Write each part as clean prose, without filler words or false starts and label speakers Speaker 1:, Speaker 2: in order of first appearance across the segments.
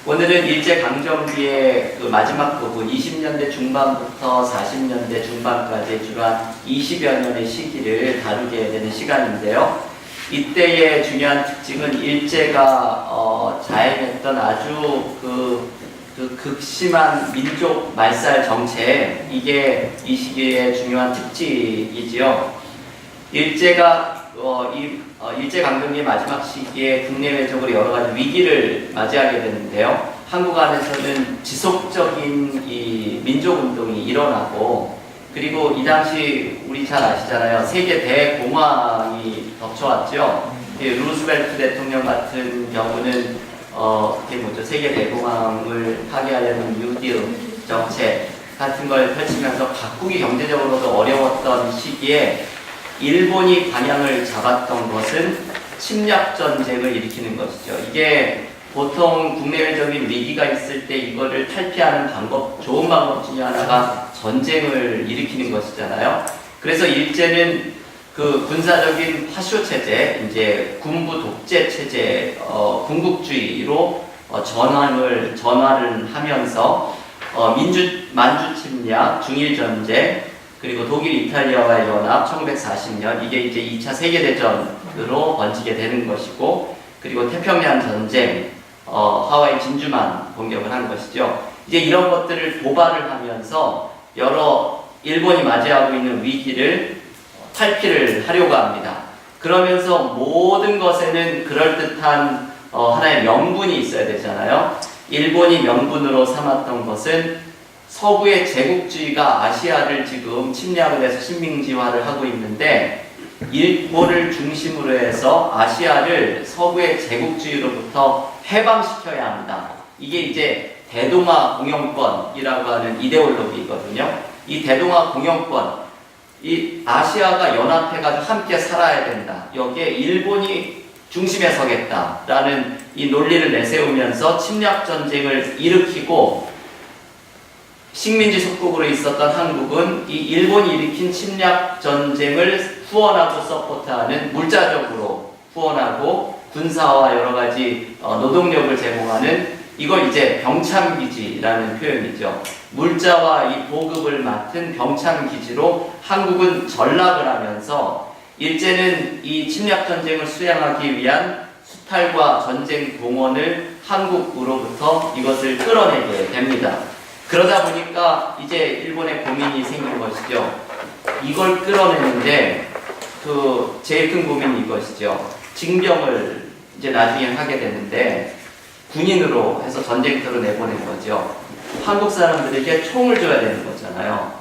Speaker 1: 오늘은 일제강점기의 그 마지막 부분, 20년대 중반부터 40년대 중반까지 주로 한 20여 년의 시기를 다루게 되는 시간인데요. 이때의 중요한 특징은 일제가 자행했던 아주 그 극심한 민족 말살 정책, 이게 이 시기의 중요한 특징이지요. 일제강점기의 마지막 시기에 국내외적으로 여러 가지 위기를 맞이하게 되는데요. 한국 안에서는 지속적인 이 민족운동이 일어나고, 그리고 이 당시 우리 잘 아시잖아요. 세계 대공황이 덮쳐왔죠. 루스벨트 대통령 같은 경우는 세계 대공황을 타개하려는 뉴딜 정책 같은 걸 펼치면서 각국이 경제적으로도 어려웠던 시기에 일본이 방향을 잡았던 것은 침략전쟁을 일으키는 것이죠. 이게 보통 국내외적인 위기가 있을 때 이거를 탈피하는 좋은 방법 중에 하나가 전쟁을 일으키는 것이잖아요. 그래서 일제는 그 군사적인 파쇼 체제, 이제 군부 독재 체제, 군국주의로 전환을 하면서 만주 침략, 중일 전쟁, 그리고 독일, 이탈리아와의 연합 1940년, 이게 이제 2차 세계대전으로 번지게 되는 것이고, 그리고 태평양 전쟁, 하와이 진주만 공격을 한 것이죠. 이제 이런 것들을 도발을 하면서 여러 일본이 맞이하고 있는 위기를 탈피를 하려고 합니다. 그러면서 모든 것에는 그럴듯한 하나의 명분이 있어야 되잖아요. 일본이 명분으로 삼았던 것은 서구의 제국주의가 아시아를 지금 침략을 해서 식민지화를 하고 있는데, 일본을 중심으로 해서 아시아를 서구의 제국주의로부터 해방시켜야 합니다. 이게 이제 대동아 공영권이라고 하는 이데올로기거든요. 이 대동아 공영권, 이 아시아가 연합해가지고 함께 살아야 된다. 여기에 일본이 중심에 서겠다라는 이 논리를 내세우면서 침략전쟁을 일으키고, 식민지 속국으로 있었던 한국은 이 일본이 일으킨 침략전쟁을 후원하고 서포트하는, 물자적으로 후원하고 군사와 여러 가지 노동력을 제공하는, 이걸 이제 병참기지라는 표현이죠. 물자와 이 보급을 맡은 병참기지로 한국은 전락을 하면서 일제는 이 침략전쟁을 수행하기 위한 수탈과 전쟁 동원을 한국으로부터 이것을 끌어내게 됩니다. 그러다 보니까 이제 일본의 고민이 생긴 것이죠. 이걸 끌어내는데 제일 큰 고민이 이것이죠. 징병을 이제 나중에 하게 되는데 군인으로 해서 전쟁터로 내보낸 거죠. 한국 사람들에게 총을 줘야 되는 거잖아요.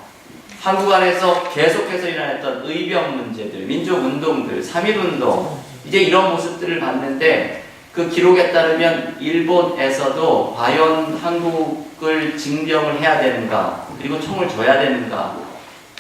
Speaker 1: 한국 안에서 계속해서 일어났던 의병 문제들, 민족운동들, 3.1운동, 이제 이런 모습들을 봤는데, 그 기록에 따르면 일본에서도 과연 한국을 징병을 해야 되는가, 그리고 총을 줘야 되는가,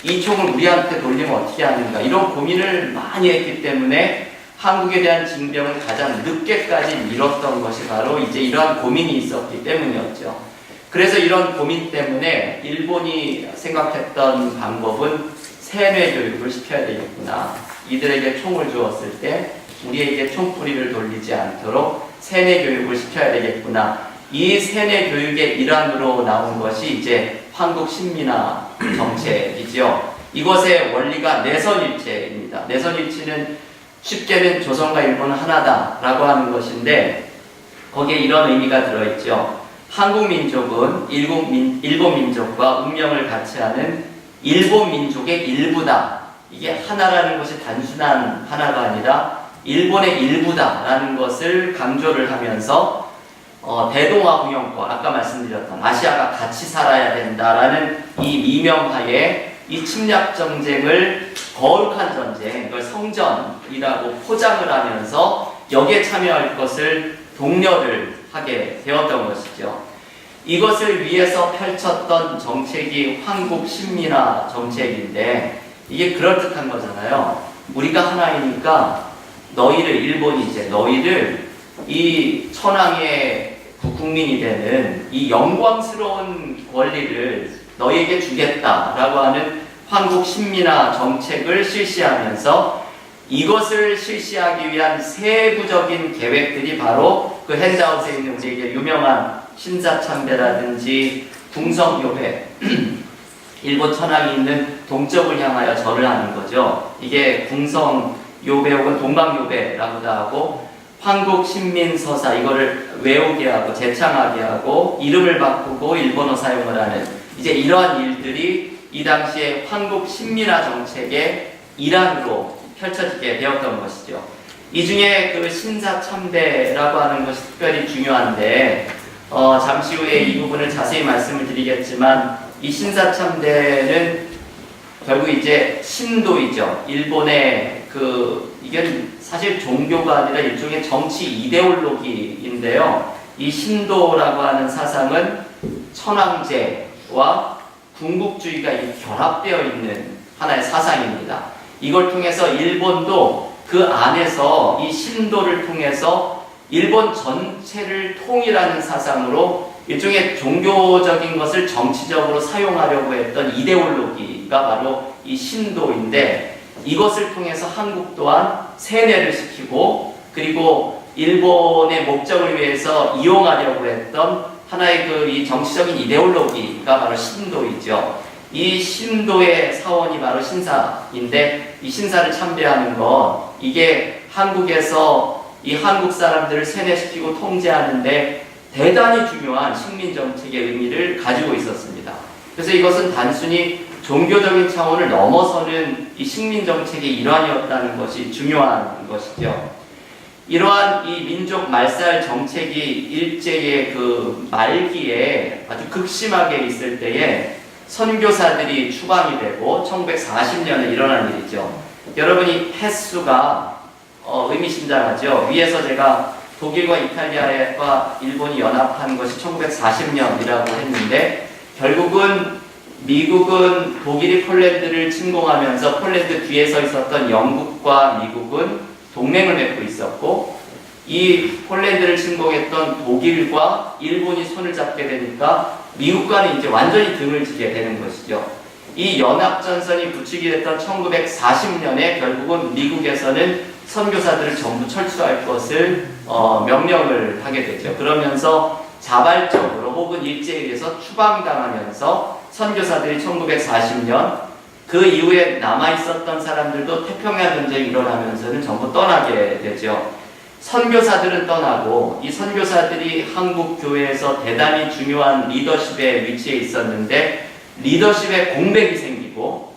Speaker 1: 이 총을 우리한테 돌리면 어떻게 하는가, 이런 고민을 많이 했기 때문에 한국에 대한 징병을 가장 늦게까지 미뤘던 것이 바로 이제 이러한 고민이 있었기 때문이었죠. 그래서 이런 고민 때문에 일본이 생각했던 방법은 세뇌 교육을 시켜야 되겠구나. 이들에게 총을 주었을 때 우리에게 총뿌리를 돌리지 않도록 세뇌 교육을 시켜야 되겠구나. 이 세뇌 교육의 일환으로 나온 것이 이제 한국 신민화 정책이지요. 이것의 원리가 내선일체입니다. 내선일치는 쉽게는 조선과 일본은 하나다라고 하는 것인데, 거기에 이런 의미가 들어있죠. 한국 민족은 일본 민족과 운명을 같이 하는 일본 민족의 일부다. 이게 하나라는 것이 단순한 하나가 아니라 일본의 일부다라는 것을 강조를 하면서 대동아 공영권, 아까 말씀드렸던 아시아가 같이 살아야 된다라는 이 미명하에 이 침략 전쟁을 거룩한 전쟁, 이걸 성전이라고 포장을 하면서 여기에 참여할 것을 독려를 하게 되었던 것이죠. 이것을 위해서 펼쳤던 정책이 한국 신민화 정책인데, 이게 그럴듯한 거잖아요. 우리가 하나이니까 너희를 이 천황의 국민이 되는 이 영광스러운 권리를 너희에게 주겠다라고 하는 한국 신민화 정책을 실시하면서 이것을 실시하기 위한 세부적인 계획들이 바로 그 핸드아웃에 있는 우리에게 유명한 신사참배라든지 궁성요배, 일본 천황이 있는 동쪽을 향하여 절을 하는 거죠. 이게 궁성요배 혹은 동방요배라고도 하고, 황국신민서사, 이거를 외우게 하고 재창하게 하고 이름을 바꾸고 일본어 사용을 하는, 이제 이러한 일들이 이 당시에 황국신민화 정책의 일환으로 펼쳐지게 되었던 것이죠. 이 중에 그 신사참배라고 하는 것이 특별히 중요한데, 잠시 후에 이 부분을 자세히 말씀을 드리겠지만, 이 신사참배는 결국 이제 신도이죠. 일본의 이게 사실 종교가 아니라 일종의 정치 이데올로기인데요. 이 신도라고 하는 사상은 천황제와 군국주의가 결합되어 있는 하나의 사상입니다. 이걸 통해서 일본도 그 안에서 이 신도를 통해서 일본 전체를 통일하는 사상으로 일종의 종교적인 것을 정치적으로 사용하려고 했던 이데올로기가 바로 이 신도인데, 이것을 통해서 한국 또한 세뇌를 시키고, 그리고 일본의 목적을 위해서 이용하려고 했던 하나의 이 정치적인 이데올로기가 바로 신도이죠. 이 신도의 사원이 바로 신사인데, 이 신사를 참배하는 것, 이게 한국에서 이 한국 사람들을 세뇌시키고 통제하는데 대단히 중요한 식민정책의 의미를 가지고 있었습니다. 그래서 이것은 단순히 종교적인 차원을 넘어서는 이 식민정책의 일환이었다는 것이 중요한 것이죠. 이러한 이 민족 말살 정책이 일제의 그 말기에 아주 극심하게 있을 때에 선교사들이 추방이 되고 1940년에 일어난 일이죠. 여러분이 횟수가 의미심장하죠. 위에서 제가 독일과 이탈리아와 일본이 연합한 것이 1940년이라고 했는데, 결국은 미국은 독일이 폴란드를 침공하면서 폴란드 뒤에 서 있었던 영국과 미국은 동맹을 맺고 있었고, 이 폴란드를 침공했던 독일과 일본이 손을 잡게 되니까 미국과는 이제 완전히 등을 지게 되는 것이죠. 이 연합전선이 구축이 됐던 1940년에 결국은 미국에서는 선교사들을 전부 철수할 것을 명령을 하게 되죠. 그러면서 자발적으로 혹은 일제에 의해서 추방당하면서 선교사들이 1940년 그 이후에 남아있었던 사람들도 태평양 전쟁이 일어나면서는 전부 떠나게 되죠. 선교사들은 떠나고, 이 선교사들이 한국 교회에서 대단히 중요한 리더십의 위치에 있었는데 리더십에 공백이 생기고,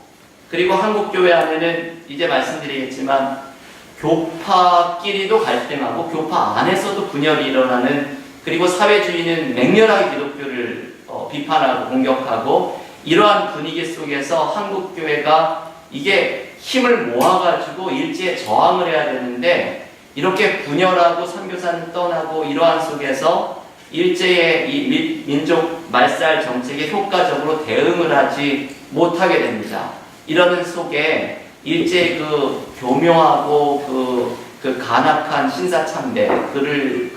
Speaker 1: 그리고 한국 교회 안에는 이제 말씀드리겠지만 교파끼리도 갈등하고 교파 안에서도 분열이 일어나는, 그리고 사회주의는 맹렬하게 기독교를 비판하고 공격하고, 이러한 분위기 속에서 한국 교회가 이게 힘을 모아가지고 일제에 저항을 해야 되는데, 이렇게 분열하고 선교사는 떠나고 이러한 속에서 일제의 이 민족 말살 정책에 효과적으로 대응을 하지 못하게 됩니다. 이러는 속에 일제의 교묘하고 간악한 신사참배,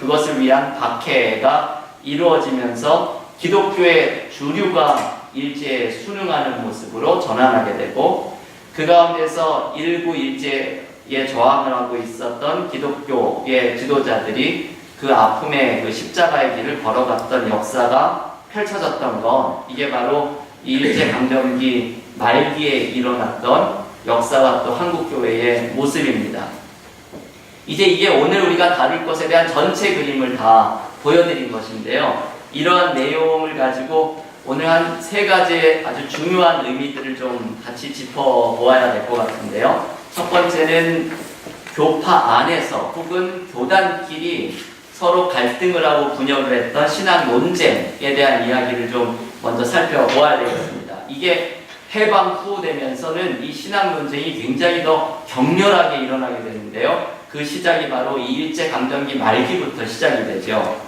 Speaker 1: 그것을 위한 박해가 이루어지면서 기독교의 주류가 일제에 순응하는 모습으로 전환하게 되고, 그 가운데서 일부 일제에 저항을 하고 있었던 기독교의 지도자들이 그 아픔의 그 십자가의 길을 걸어갔던 역사가 펼쳐졌던 건, 이게 바로 이 일제강점기 말기에 일어났던 역사와 또 한국교회의 모습입니다. 이제 이게 오늘 우리가 다룰 것에 대한 전체 그림을 다 보여드린 것인데요. 이러한 내용을 가지고 오늘 한 3가지의 아주 중요한 의미들을 좀 같이 짚어보아야 될 것 같은데요. 첫 번째는 교파 안에서 혹은 교단끼리 서로 갈등을 하고 분열을 했던 신학 논쟁에 대한 이야기를 좀 먼저 살펴보아야 되겠습니다. 이게 해방 후 되면서는 이 신학 논쟁이 굉장히 더 격렬하게 일어나게 되는데요. 그 시작이 바로 이 일제강점기 말기부터 시작이 되죠.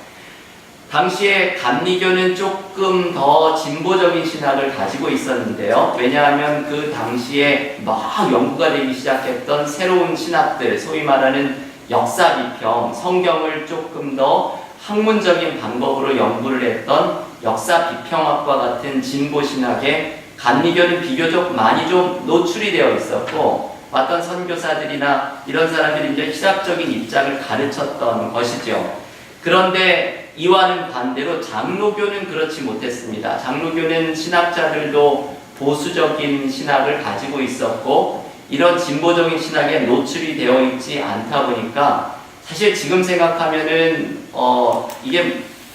Speaker 1: 당시에 감리교는 조금 더 진보적인 신학을 가지고 있었는데요. 왜냐하면 그 당시에 막 연구가 되기 시작했던 새로운 신학들, 소위 말하는 역사 비평, 성경을 조금 더 학문적인 방법으로 연구를 했던 역사 비평학과 같은 진보 신학에 감리교는 비교적 많이 좀 노출이 되어 있었고, 왔던 선교사들이나 이런 사람들이 이제 신학적인 입장을 가르쳤던 것이죠. 그런데 이와는 반대로 장로교는 그렇지 못했습니다. 장로교는 신학자들도 보수적인 신학을 가지고 있었고 이런 진보적인 신학에 노출이 되어 있지 않다 보니까 사실 지금 생각하면은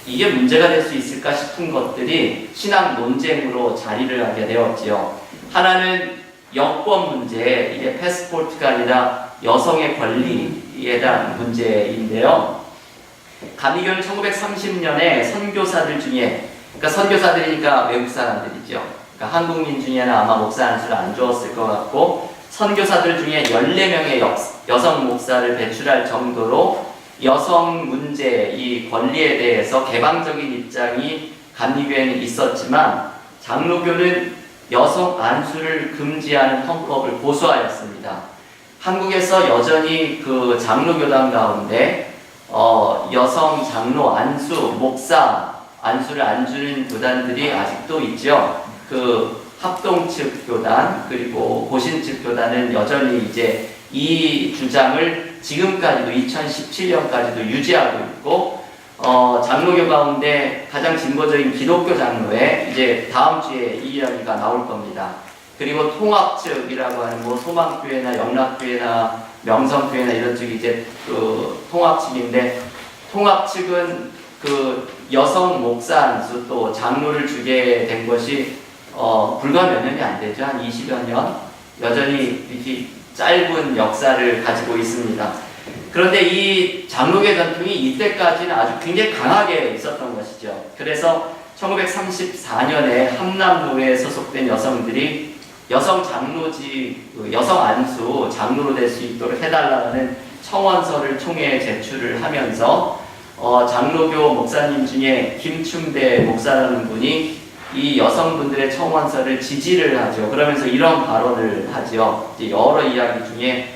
Speaker 1: 이게 문제가 될 수 있을까 싶은 것들이 신학 논쟁으로 자리를 하게 되었지요. 하나는 여권 문제, 이게 패스포트가 아니라 여성의 권리에 대한 문제인데요. 감리교는 1930년에 선교사들 중에, 그러니까 선교사들이니까 외국 사람들이죠. 그러니까 한국민 중에는 아마 목사 한 수를 안 주었을 것 같고, 선교사들 중에 14명의 여성 목사를 배출할 정도로 여성 문제, 이 권리에 대해서 개방적인 입장이 감리교에는 있었지만, 장로교는 여성 안수를 금지하는 헌법을 고수하였습니다. 한국에서 여전히 그 장로교단 가운데 여성 장로 안수, 목사 안수를 안 주는 교단들이 아직도 있죠. 그 합동 측 교단 그리고 고신 측 교단은 여전히 이제 이 주장을 지금까지도 2017년까지도 유지하고 있고 장로교 가운데 가장 진보적인 기독교 장로에 이제 다음 주에 이 이야기가 나올 겁니다. 그리고 통합 측이라고 하는 뭐 소망교회나 영락교회나 명성교회나 이런 쪽이 이제 그 통합 측인데 통합 측은 그 여성 목사 안수 또 장로를 주게 된 것이 불과 몇 년이 안 되죠. 한 20여 년 여전히 이렇게 짧은 역사를 가지고 있습니다. 그런데 이 장로교 전통이 이때까지는 아주 굉장히 강하게 있었던 것이죠. 그래서 1934년에 함남노회에 소속된 여성들이 여성 장로직, 여성 안수 장로로 될 수 있도록 해달라는 청원서를 총회에 제출을 하면서 장로교 목사님 중에 김춘배 목사라는 분이 이 여성분들의 청원서를 지지를 하죠. 그러면서 이런 발언을 하죠. 이제 여러 이야기 중에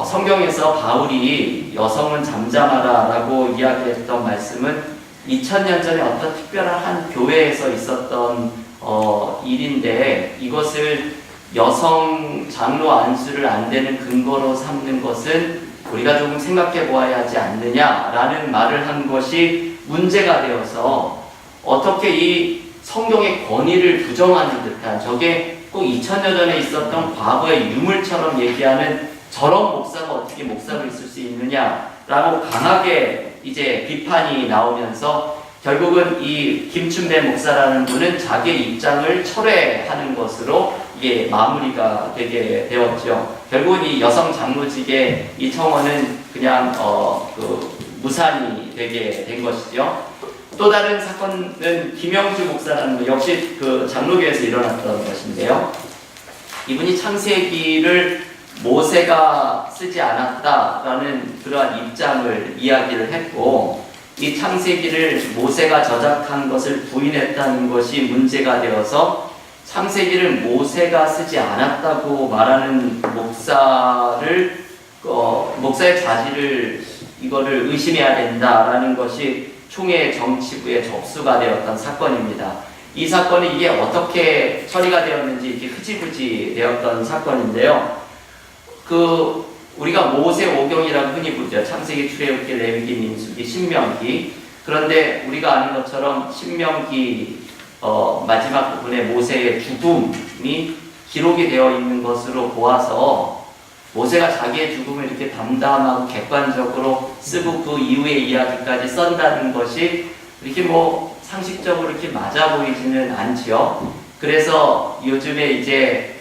Speaker 1: 성경에서 바울이 여성은 잠잠하라 라고 이야기했던 말씀은 2000년 전에 어떤 특별한 한 교회에서 있었던 일인데 이것을 여성 장로 안수를 안 되는 근거로 삼는 것은 우리가 조금 생각해 보아야 하지 않느냐라는 말을 한 것이 문제가 되어서 어떻게 이 성경의 권위를 부정하는 듯한 저게 꼭 2000년 전에 있었던 과거의 유물처럼 얘기하는 저런 목사가 어떻게 목사로 있을 수 있느냐라고 강하게 이제 비판이 나오면서 결국은 이 김춘배 목사라는 분은 자기의 입장을 철회하는 것으로 이게 마무리가 되게 되었죠. 결국은 이 여성 장로직의 이 청원은 그냥 무산이 되게 된 것이죠. 또 다른 사건은 김영주 목사라는 분 역시 그 장로교에서 일어났던 것인데요. 이분이 창세기를 모세가 쓰지 않았다라는 그러한 입장을 이야기를 했고 이 창세기를 모세가 저작한 것을 부인했다는 것이 문제가 되어서 창세기를 모세가 쓰지 않았다고 말하는 목사의 자질을 이거를 의심해야 된다라는 것이 총회 정치부에 접수가 되었던 사건입니다. 이 사건이 이게 어떻게 처리가 되었는지 이렇게 흐지부지 되었던 사건인데요. 우리가 모세 오경이라고 흔히 부르죠. 창세기, 출애굽기, 레위기, 민수기, 신명기. 그런데 우리가 아는 것처럼 신명기 마지막 부분에 모세의 죽음이 기록이 되어 있는 것으로 보아서 모세가 자기의 죽음을 이렇게 담담하고 객관적으로 쓰고 그 이후의 이야기까지 쓴다는 것이 이렇게 뭐 상식적으로 이렇게 맞아 보이지는 않지요. 그래서 요즘에 이제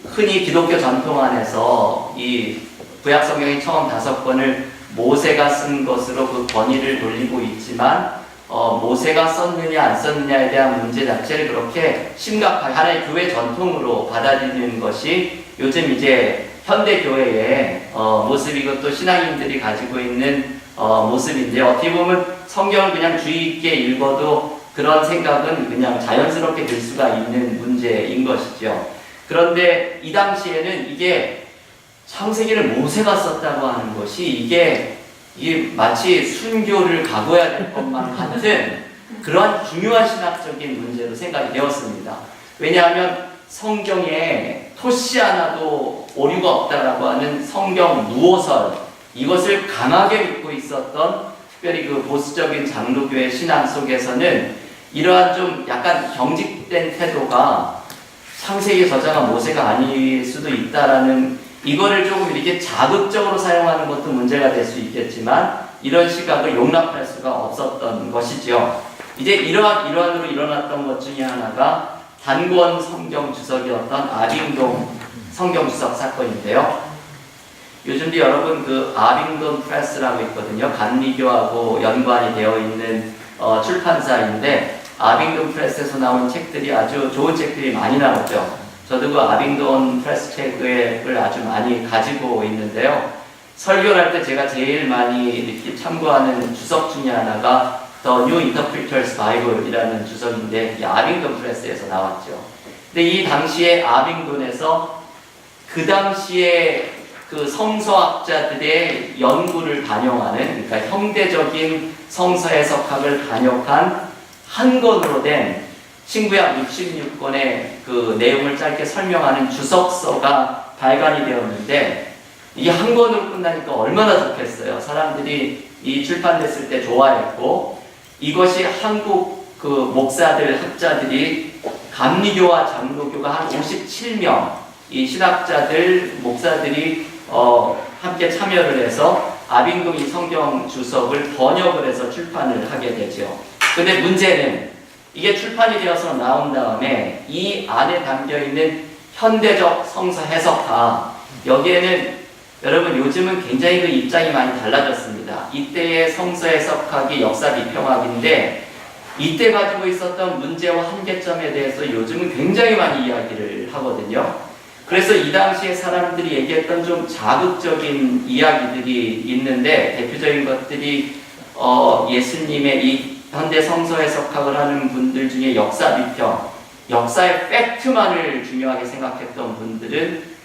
Speaker 1: 흔히 기독교 전통 안에서 이 구약 성경의 처음 5권을 모세가 쓴 것으로 그 권위를 돌리고 있지만 모세가 썼느냐 안 썼느냐에 대한 문제 자체를 그렇게 심각하게 하나의 교회 전통으로 받아들이는 것이 요즘 이제 현대 교회의 모습이고 또 신앙인들이 가지고 있는 모습인데 어떻게 보면 성경을 그냥 주의 있게 읽어도 그런 생각은 그냥 자연스럽게 들 수가 있는 문제인 것이죠. 그런데 이 당시에는 이게 창세기를 모세가 썼다고 하는 것이 이게 마치 순교를 각오해야 될 것만 같은 그러한 중요한 신학적인 문제로 생각이 되었습니다. 왜냐하면 성경에 토시 하나도 오류가 없다라고 하는 성경 무호설, 이것을 강하게 믿고 있었던 특별히 그 보수적인 장로교의 신앙 속에서는 이러한 좀 약간 경직된 태도가 창세기에 저장한 모세가 아닐 수도 있다라는, 이거를 조금 이렇게 자극적으로 사용하는 것도 문제가 될 수 있겠지만 이런 시각을 용납할 수가 없었던 것이죠. 이제 이러한으로 일어났던 것 중에 하나가 단권 성경 주석이었던 아빙돈 성경 주석 사건인데요. 요즘도 여러분 그 아빙돈 프레스라고 있거든요. 감리교하고 연관이 되어 있는 출판사인데, 아빙돈 프레스에서 나온 책들이 아주 좋은 책들이 많이 나오죠. 저도 그 아빙돈 프레스 책을 아주 많이 가지고 있는데요. 설교를 할 때 제가 제일 많이 이렇게 참고하는 주석 중에 하나가 The New Interpreter's Bible이라는 주석인데, 이 아빙돈 프레스에서 나왔죠. 근데 이 당시에 아빙돈에서 그 당시에 그 성서학자들의 연구를 반영하는, 그러니까 형대적인 성서 해석학을 반영한 한 권으로 된 신구약 66권의 그 내용을 짧게 설명하는 주석서가 발간이 되었는데, 이게 한 권으로 끝나니까 얼마나 좋겠어요. 사람들이 이 출판됐을 때 좋아했고, 이것이 한국 그 목사들, 학자들이 감리교와 장로교가 한 57명, 이 신학자들, 목사들이 함께 참여를 해서 아빙돈 성경 주석을 번역을 해서 출판을 하게 되죠. 근데 문제는 이게 출판이 되어서 나온 다음에 이 안에 담겨있는 현대적 성서 해석학, 여기에는 여러분 요즘은 굉장히 그 입장이 많이 달라졌습니다. 이때의 성서 해석학이 역사 비평학인데, 이때 가지고 있었던 문제와 한계점에 대해서 요즘은 굉장히 많이 이야기를 하거든요. 그래서 이 당시에 사람들이 얘기했던 좀 자극적인 이야기들이 있는데, 대표적인 것들이 예수님의 이 현대 성서 해석학을 하는 분들 중에 역사 비평, 역사의 팩트만을 중요하게 생각했던 분들은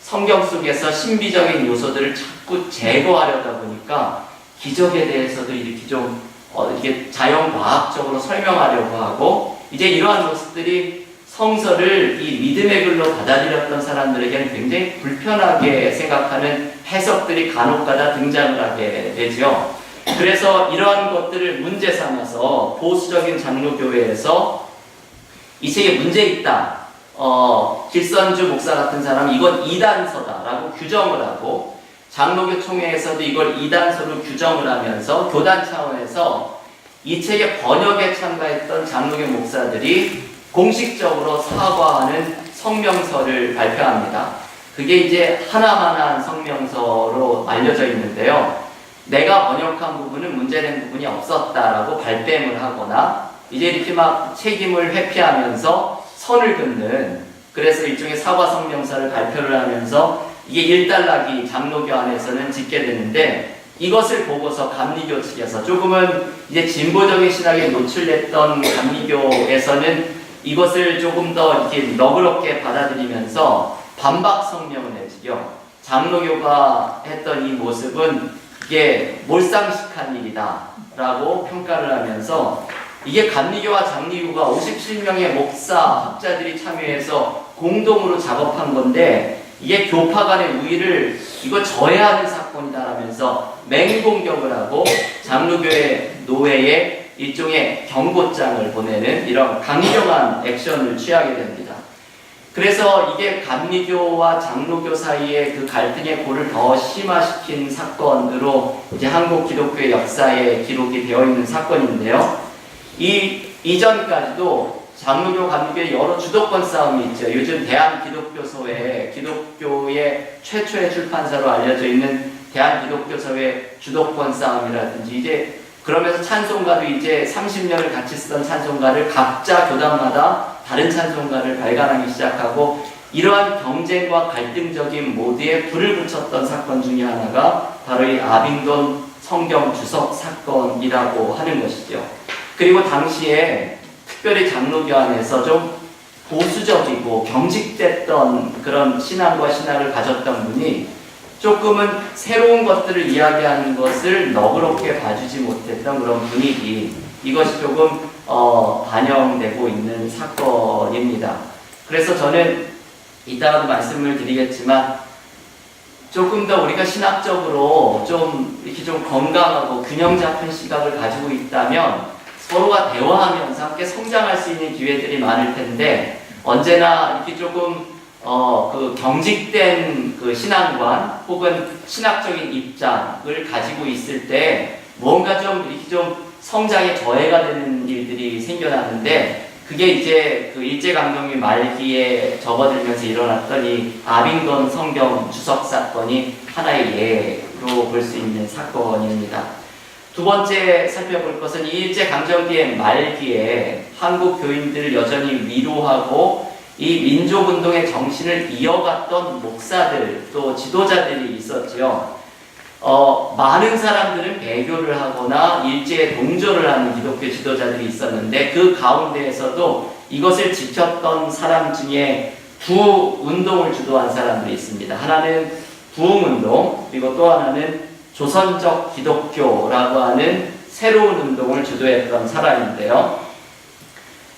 Speaker 1: 성경 속에서 신비적인 요소들을 자꾸 제거하려다 보니까 기적에 대해서도 이렇게 좀 이렇게 자연과학적으로 설명하려고 하고, 이제 이러한 모습들이 성서를 이 믿음의 글로 받아들였던 사람들에게는 굉장히 불편하게 생각하는 해석들이 간혹가다 등장을 하게 되죠. 그래서 이러한 것들을 문제 삼아서 보수적인 장로교회에서 이 책에 문제 있다, 길선주 목사 같은 사람은 이건 이단서다라고 규정을 하고, 장로교 총회에서도 이걸 이단서로 규정을 하면서 교단 차원에서 이 책의 번역에 참가했던 장로교 목사들이 공식적으로 사과하는 성명서를 발표합니다. 그게 이제 하나하나 성명서로 알려져 있는데요. 내가 번역한 부분은 문제된 부분이 없었다라고 발뺌을 하거나, 이제 이렇게 막 책임을 회피하면서 선을 긋는, 그래서 일종의 사과 성명서를 발표를 하면서 이게 일단락이 장로교 안에서는 짓게 되는데, 이것을 보고서 감리교 측에서 조금은 이제 진보적인 신학에 노출됐던 감리교에서는 이것을 조금 더 이렇게 너그럽게 받아들이면서 반박 성명을 내지요. 장로교가 했던 이 모습은 이게 몰상식한 일이다 라고 평가를 하면서, 이게 감리교와 장리교가 57명의 목사, 학자들이 참여해서 공동으로 작업한 건데, 이게 교파 간의 우위를 이거 저해하는 사건이다라면서 맹공격을 하고 장로교회 노회에 일종의 경고장을 보내는 이런 강경한 액션을 취하게 됩니다. 그래서 이게 감리교와 장로교 사이의 그 갈등의 골을 더 심화시킨 사건으로 이제 한국 기독교의 역사에 기록이 되어 있는 사건인데요. 이 이전까지도 장로교, 감리교의 여러 주도권 싸움이 있죠. 요즘 대한기독교서회, 기독교의 최초의 출판사로 알려져 있는 대한기독교서회 주도권 싸움이라든지, 이제 그러면서 찬송가도 이제 30년을 같이 쓰던 찬송가를 각자 교단마다 다른 찬송가를 발간하기 시작하고, 이러한 경쟁과 갈등적인 모드에 불을 붙였던 사건 중에 하나가 바로 이 아빙돈 성경 주석 사건이라고 하는 것이죠. 그리고 당시에 특별히 장로교 안에서 좀 보수적이고 경직됐던 그런 신앙과 신학을 가졌던 분이 조금은 새로운 것들을 이야기하는 것을 너그럽게 봐주지 못했던 그런 분위기, 이것이 조금 반영되고 있는 사건입니다. 그래서 저는 이따가도 말씀을 드리겠지만 조금 더 우리가 신학적으로 좀 이렇게 좀 건강하고 균형 잡힌 시각을 가지고 있다면 서로가 대화하면서 함께 성장할 수 있는 기회들이 많을 텐데 언제나 이렇게 조금 그 경직된 그 신앙관 혹은 신학적인 입장을 가지고 있을 때 뭔가 좀 이렇게 좀 성장에 저해가 되는 일들이 생겨나는데 그게 이제 그 일제강점기 말기에 접어들면서 일어났던 이 아빙던 성경 주석 사건이 하나의 예로 볼 수 있는 사건입니다. 두 번째 살펴볼 것은 이 일제강점기의 말기에 한국 교인들을 여전히 위로하고 이 민족운동의 정신을 이어갔던 목사들 또 지도자들이 있었죠. 많은 사람들은 배교를 하거나 일제에 동조를 하는 기독교 지도자들이 있었는데 그 가운데에서도 이것을 지켰던 사람 중에 두 운동을 주도한 사람들이 있습니다. 하나는 부흥운동, 그리고 또 하나는 조선적 기독교라고 하는 새로운 운동을 주도했던 사람인데요.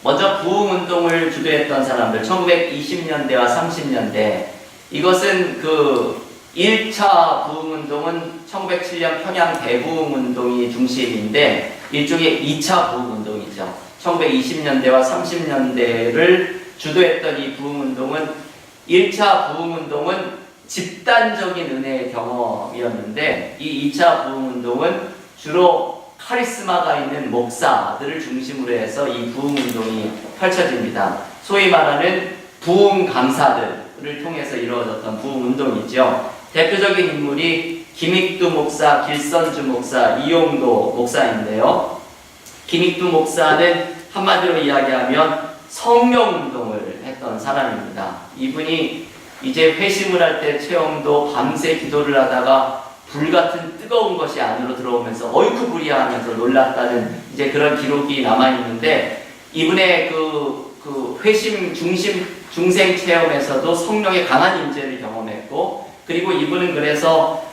Speaker 1: 먼저 부흥운동을 주도했던 사람들, 1920년대와 30년대, 이것은 그 1차 부흥운동은 1907년 평양 대부흥운동이 중심인데 일종의 2차 부흥운동이죠. 1920년대와 30년대를 주도했던 이 부흥운동은 1차 부흥운동은 집단적인 은혜의 경험이었는데 이 2차 부흥운동은 주로 카리스마가 있는 목사들을 중심으로 해서 이 부흥운동이 펼쳐집니다. 소위 말하는 부흥 강사들을 통해서 이루어졌던 부흥운동이죠. 대표적인 인물이 김익두 목사, 길선주 목사, 이용도 목사인데요. 김익두 목사는 한마디로 이야기하면 성령운동을 했던 사람입니다. 이분이 이제 회심을 할 때 체험도 밤새 기도를 하다가 불같은 뜨거운 것이 안으로 들어오면서 어이쿠 불이야 하면서 놀랐다는 이제 그런 기록이 남아있는데 이분의 그 회심 중생 체험에서도 성령의 강한 임재를 경험했고 그리고 이분은 그래서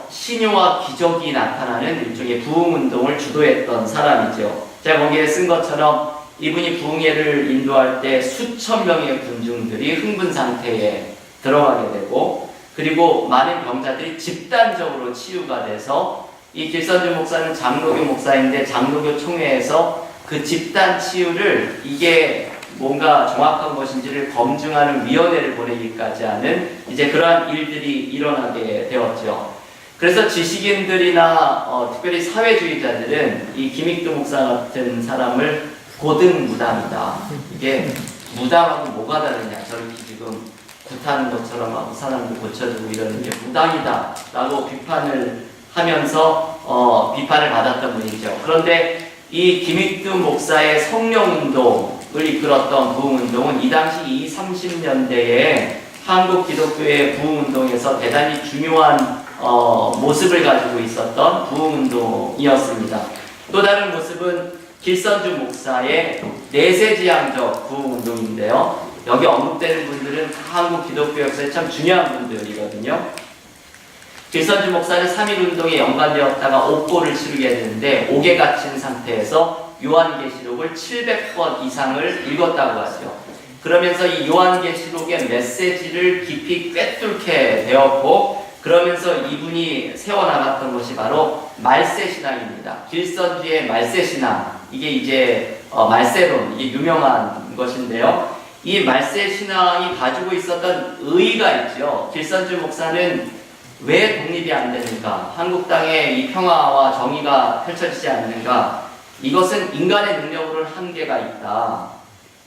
Speaker 1: 신유와 기적이 나타나는 일종의 부흥운동을 주도했던 사람이죠. 제가 거기에 쓴 것처럼 이분이 부흥회를 인도할 때 수천 명의 군중들이 흥분 상태에 들어가게 되고 그리고 많은 병자들이 집단적으로 치유가 돼서 이 길선주 목사는 장로교 목사인데 장로교 총회에서 그 집단 치유를 이게 뭔가 정확한 것인지를 검증하는 위원회를 보내기까지 하는 이제 그러한 일들이 일어나게 되었죠. 그래서 지식인들이나 특별히 사회주의자들은 이 김익두 목사 같은 사람을 고등무당이다. 이게 무당하고 뭐가 다르냐. 저렇게 지금 굿하는 것처럼 하고 사람들 고쳐주고 이러는 게 무당이다. 라고 비판을 하면서 비판을 받았던 분이죠. 그런데 이 김익두 목사의 성령운동을 이끌었던 부흥운동은 이 당시 20, 30년대에 한국 기독교의 부흥운동에서 대단히 중요한 모습을 가지고 있었던 부흥운동이었습니다. 또 다른 모습은 길선주 목사의 내세지향적 부흥운동인데요. 여기 언급되는 분들은 다 한국 기독교 역사에 참 중요한 분들이거든요. 길선주 목사는 3.1운동에 연관되었다가 옥고를 치르게 되는데 옥에 갇힌 상태에서 요한계시록을 700번 이상을 읽었다고 하죠. 그러면서 이 요한계시록의 메시지를 깊이 꿰뚫게 되었고 그러면서 이분이 세워나갔던 것이 바로 말세신앙입니다. 길선주의 말세신앙, 이게 이제 말세론, 이게 유명한 것인데요. 이 말세신앙이 가지고 있었던 의의가 있죠. 길선주 목사는 왜 독립이 안 되는가? 한국 땅에 이 평화와 정의가 펼쳐지지 않는가? 이것은 인간의 능력으로는 한계가 있다.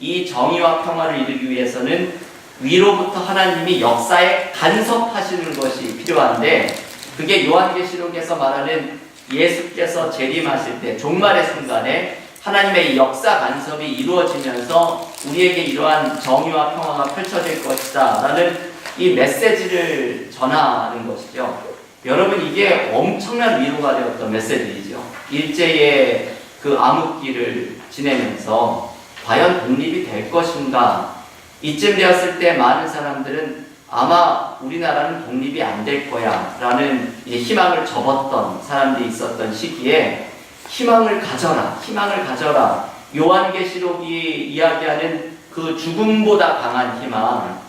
Speaker 1: 이 정의와 평화를 이루기 위해서는 위로부터 하나님이 역사에 간섭하시는 것이 필요한데 그게 요한계시록에서 말하는 예수께서 재림하실 때 종말의 순간에 하나님의 이 역사 간섭이 이루어지면서 우리에게 이러한 정의와 평화가 펼쳐질 것이다 라는 이 메시지를 전하는 것이죠. 여러분 이게 엄청난 위로가 되었던 메시지이죠. 일제의 그 암흑기를 지내면서 과연 독립이 될 것인가? 이쯤 되었을 때 많은 사람들은 아마 우리나라는 독립이 안 될 거야 라는 희망을 접었던 사람들이 있었던 시기에 희망을 가져라. 요한계시록이 이야기하는 그 죽음보다 강한 희망,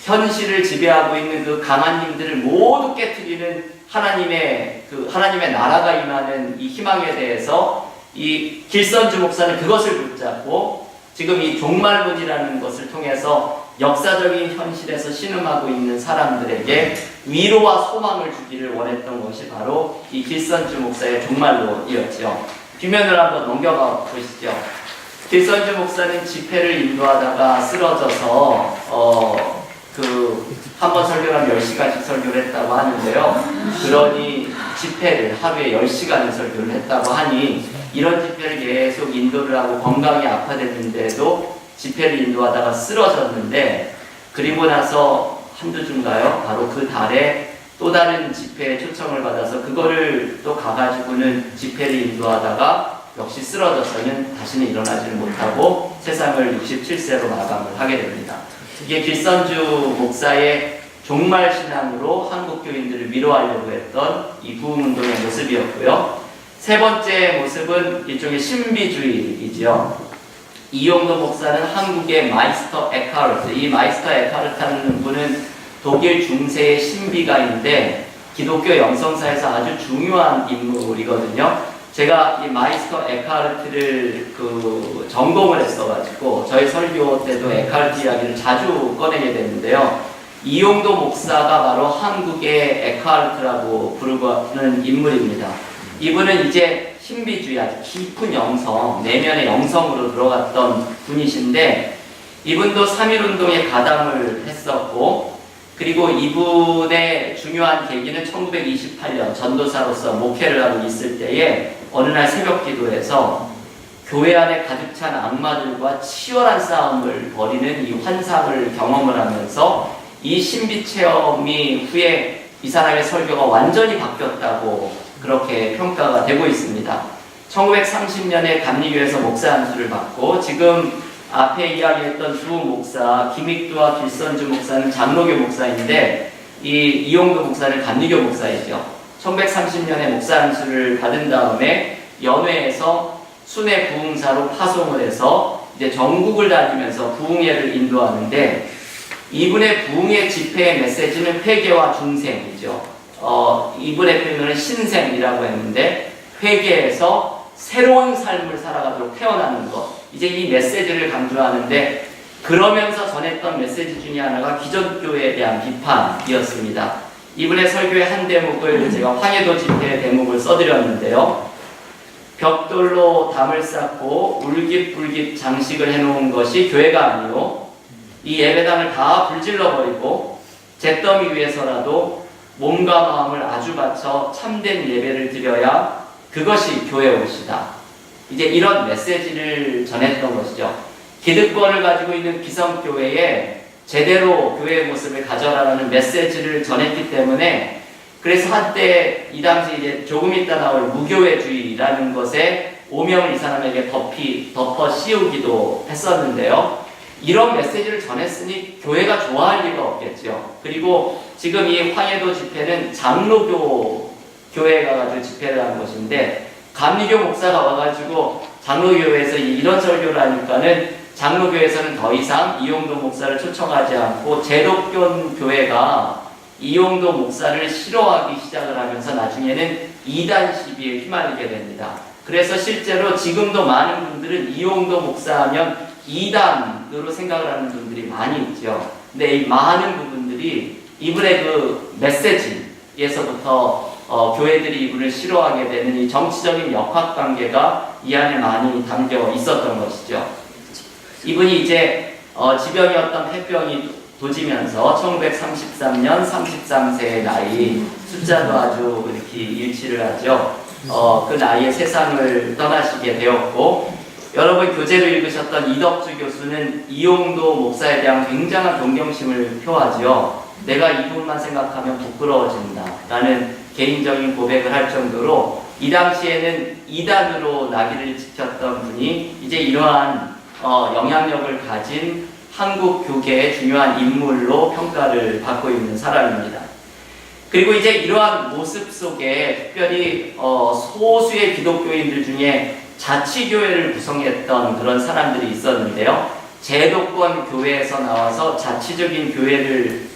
Speaker 1: 현실을 지배하고 있는 그 강한 힘들을 모두 깨트리는 하나님의 나라가 임하는 이 희망에 대해서 이 길선주 목사는 그것을 붙잡고 지금 이 종말론이라는 것을 통해서 역사적인 현실에서 신음하고 있는 사람들에게 위로와 소망을 주기를 원했던 것이 바로 이 길선주 목사의 종말론이었죠. 뒷면을 한번 넘겨가 보시죠. 길선주 목사는 집회를 인도하다가 쓰러져서 한번 설교를 하면 10시간씩 설교를 했다고 하는데요. 그러니 집회를 하루에 10시간을 설교를 했다고 하니 이런 집회를 계속 인도를 하고 건강이 악화됐는데도 집회를 인도하다가 쓰러졌는데, 그리고 나서 한두 주인가요? 바로 그 달에 또 다른 집회에 초청을 받아서 그거를 또 가가지고는 집회를 인도하다가 역시 쓰러져서는 다시는 일어나지를 못하고 세상을 67세로 마감을 하게 됩니다. 이게 길선주 목사의 종말신앙으로 한국 교인들을 위로하려고 했던 이 부흥운동의 모습이었고요. 세 번째 모습은 일종의 신비주의이지요. 이용도 목사는 한국의 마이스터 에카르트, 이 마이스터 에카르트라는 분은 독일 중세의 신비가인데 기독교 영성사에서 아주 중요한 인물이거든요. 제가 이 마이스터 에카르트를 전공을 했어가지고 저희 설교 때도 에카르트 이야기를 자주 꺼내게 되는데요. 이용도 목사가 바로 한국의 에카르트라고 부르는 인물입니다. 이분은 이제 신비주의, 아주 깊은 영성, 내면의 영성으로 들어갔던 분이신데, 이분도 3.1운동에 가담을 했었고, 그리고 이분의 중요한 계기는 1928년 전도사로서 목회를 하고 있을 때에 어느 날 새벽 기도에서 교회 안에 가득 찬 악마들과 치열한 싸움을 벌이는 이 환상을 경험을 하면서 이 신비 체험이 후에 이 사람의 설교가 완전히 바뀌었다고 그렇게 평가가 되고 있습니다. 1930년에 감리교에서 목사 안수를 받고 지금 앞에 이야기했던 두 목사, 김익두와 길선주 목사는 장로교 목사인데 이용도 목사는 감리교 목사이죠. 1930년에 목사 안수를 받은 다음에 연회에서 순회 부흥사로 파송을 해서 이제 전국을 다니면서 부흥회를 인도하는데, 이분의 부흥회 집회의 메시지는 회개와 중생이죠. 이분의 표현은 신생이라고 했는데, 회개에서 새로운 삶을 살아가도록 태어나는 것, 이제 이 메시지를 강조하는데, 그러면서 전했던 메시지 중에 하나가 기존교회에 대한 비판이었습니다. 이분의 설교의 한 대목을 제가 황해도 집회의 대목을 써드렸는데요. 벽돌로 담을 쌓고 울깃불깃 장식을 해놓은 것이 교회가 아니요, 이 예배당을 다 불질러버리고 잿더미 위에서라도 몸과 마음을 아주 바쳐 참된 예배를 드려야 그것이 교회 옷이다. 이제 이런 메시지를 전했던 것이죠. 기득권을 가지고 있는 기성교회에 제대로 교회의 모습을 가져라라는 메시지를 전했기 때문에, 그래서 한때 이 당시 이제 조금 있다 나올 무교회주의라는 것에 오명을 이 사람에게 덮어 씌우기도 했었는데요. 이런 메시지를 전했으니 교회가 좋아할 리가 없겠죠. 그리고 지금 이 황해도 집회는 장로교 교회에 가가지고 집회를 한 것인데, 감리교 목사가 와가지고 장로교회에서 이런 설교를 하니까는 장로교회에서는 더 이상 이용도 목사를 초청하지 않고 제독교 교회가 이용도 목사를 싫어하기 시작을 하면서 나중에는 이단 시비에 휘말리게 됩니다. 그래서 실제로 지금도 많은 분들은 이용도 목사하면 이단으로 생각을 하는 분들이 많이 있죠. 근데 이 많은 부분들이 이분의 그 메시지에서부터 교회들이 이분을 싫어하게 되는 이 정치적인 역학관계가 이 안에 많이 담겨 있었던 것이죠. 이분이 이제 지병이었던 폐병이 도지면서 1933년 33세의 나이, 숫자도 아주 이렇게 일치를 하죠. 그 나이에 세상을 떠나시게 되었고, 여러분 교재를 읽으셨던 이덕주 교수는 이용도 목사에 대한 굉장한 동경심을 표하죠. 내가 이분만 생각하면 부끄러워진다 라는 개인적인 고백을 할 정도로 이 당시에는 이단으로 나귀를 지켰던 분이 이제 이러한 영향력을 가진 한국 교계의 중요한 인물로 평가를 받고 있는 사람입니다. 그리고 이제 이러한 모습 속에 특별히 소수의 기독교인들 중에 자치교회를 구성했던 그런 사람들이 있었는데요. 제도권 교회에서 나와서 자치적인 교회를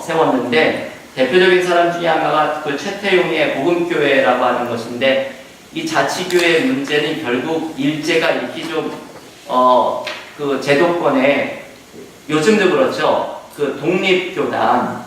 Speaker 1: 세웠는데, 대표적인 사람 중에 하나가 그 최태용의 복음교회라고 하는 것인데, 이 자치교회의 문제는 결국 일제가 이렇게 그 제도권에, 요즘도 그렇죠, 그 독립교단,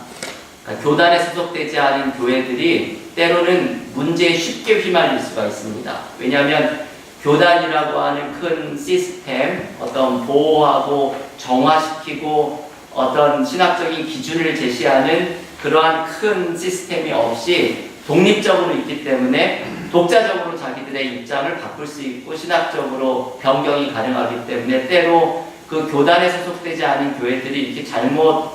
Speaker 1: 그러니까 교단에 소속되지 않은 교회들이 때로는 문제에 쉽게 휘말릴 수가 있습니다. 왜냐하면 교단이라고 하는 큰 시스템, 어떤 보호하고 정화시키고 어떤 신학적인 기준을 제시하는 그러한 큰 시스템이 없이 독립적으로 있기 때문에 독자적으로 자기들의 입장을 바꿀 수 있고 신학적으로 변경이 가능하기 때문에 때로 그 교단에 소속되지 않은 교회들이 이렇게 잘못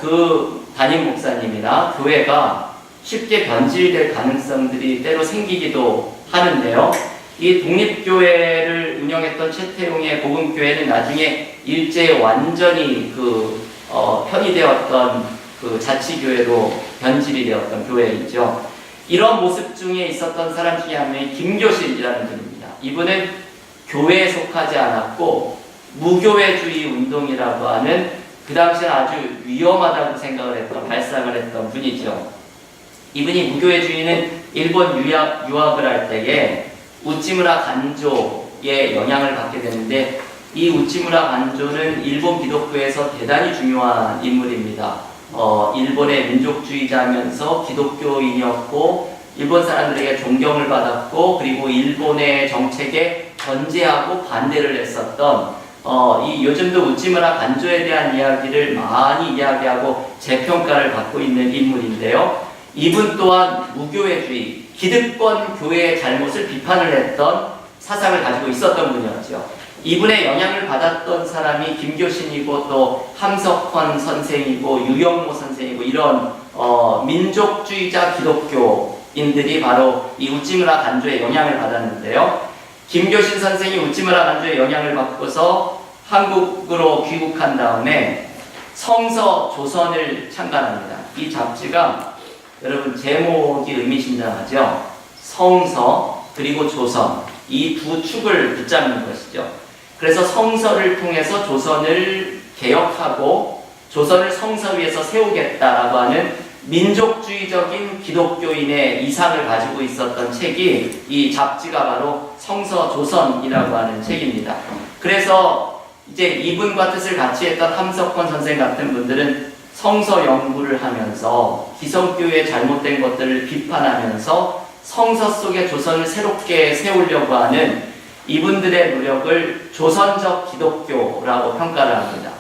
Speaker 1: 그 담임 목사님이나 교회가 쉽게 변질될 가능성들이 때로 생기기도 하는데요. 이 독립교회를 운영했던 최태용의 복음교회는 나중에 일제에 완전히 편의되었던 그 자치교회로 변질이 되었던 교회이죠. 이런 모습 중에 있었던 사람 중에 한 명이 김교신이라는 분입니다. 이분은 교회에 속하지 않았고 무교회주의 운동이라고 하는 그 당시에 아주 위험하다고 생각을 했던, 발상을 했던 분이죠. 이분이 무교회주의는 일본 유학을 할 때에 우찌무라 간조의 영향을 받게 되는데, 이 우찌무라 간조는 일본 기독교에서 대단히 중요한 인물입니다. 일본의 민족주의자면서 기독교인이었고 일본 사람들에게 존경을 받았고, 그리고 일본의 정책에 견제하고 반대를 했었던 요즘도 우찌무라 간조에 대한 이야기를 많이 이야기하고 재평가를 받고 있는 인물인데요. 이분 또한 무교회주의, 기득권 교회의 잘못을 비판을 했던 사상을 가지고 있었던 분이었죠. 이분의 영향을 받았던 사람이 김교신이고 또 함석헌 선생이고 유영모 선생이고 이런 민족주의자 기독교인들이 바로 이 우찌무라 간조의 영향을 받았는데요. 김교신 선생이 우찌무라 간조의 영향을 받고서 한국으로 귀국한 다음에 성서 조선을 창간합니다. 이 잡지가 여러분 제목이 의미심장하죠. 성서 그리고 조선, 이 두 축을 붙잡는 것이죠. 그래서 성서를 통해서 조선을 개혁하고 조선을 성서 위에서 세우겠다라고 하는 민족주의적인 기독교인의 이상을 가지고 있었던 책이, 이 잡지가 바로 성서조선이라고 하는 책입니다. 그래서 이제 이분과 뜻을 같이 했던 함석헌 선생 같은 분들은 성서 연구를 하면서 기성교회의 잘못된 것들을 비판하면서 성서 속에 조선을 새롭게 세우려고 하는 이분들의 노력을 조선적 기독교라고 평가를 합니다.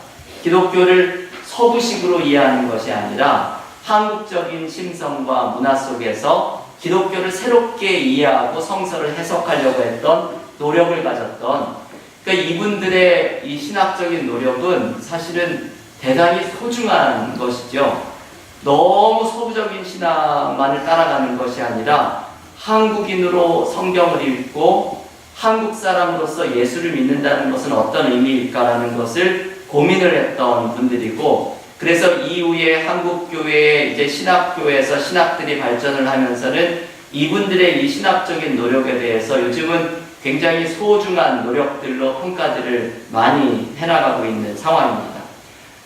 Speaker 1: 기독교를 서구식으로 이해하는 것이 아니라 한국적인 심성과 문화 속에서 기독교를 새롭게 이해하고 성서를 해석하려고 했던 노력을 가졌던, 그러니까 이분들의 이 신학적인 노력은 사실은 대단히 소중한 것이죠. 너무 서구적인 신학만을 따라가는 것이 아니라 한국인으로 성경을 읽고 한국 사람으로서 예수를 믿는다는 것은 어떤 의미일까라는 것을 고민을 했던 분들이고, 그래서 이후에 한국교회의 이제 신학교에서 신학들이 발전을 하면서는 이분들의 이 신학적인 노력에 대해서 요즘은 굉장히 소중한 노력들로 평가들을 많이 해나가고 있는 상황입니다.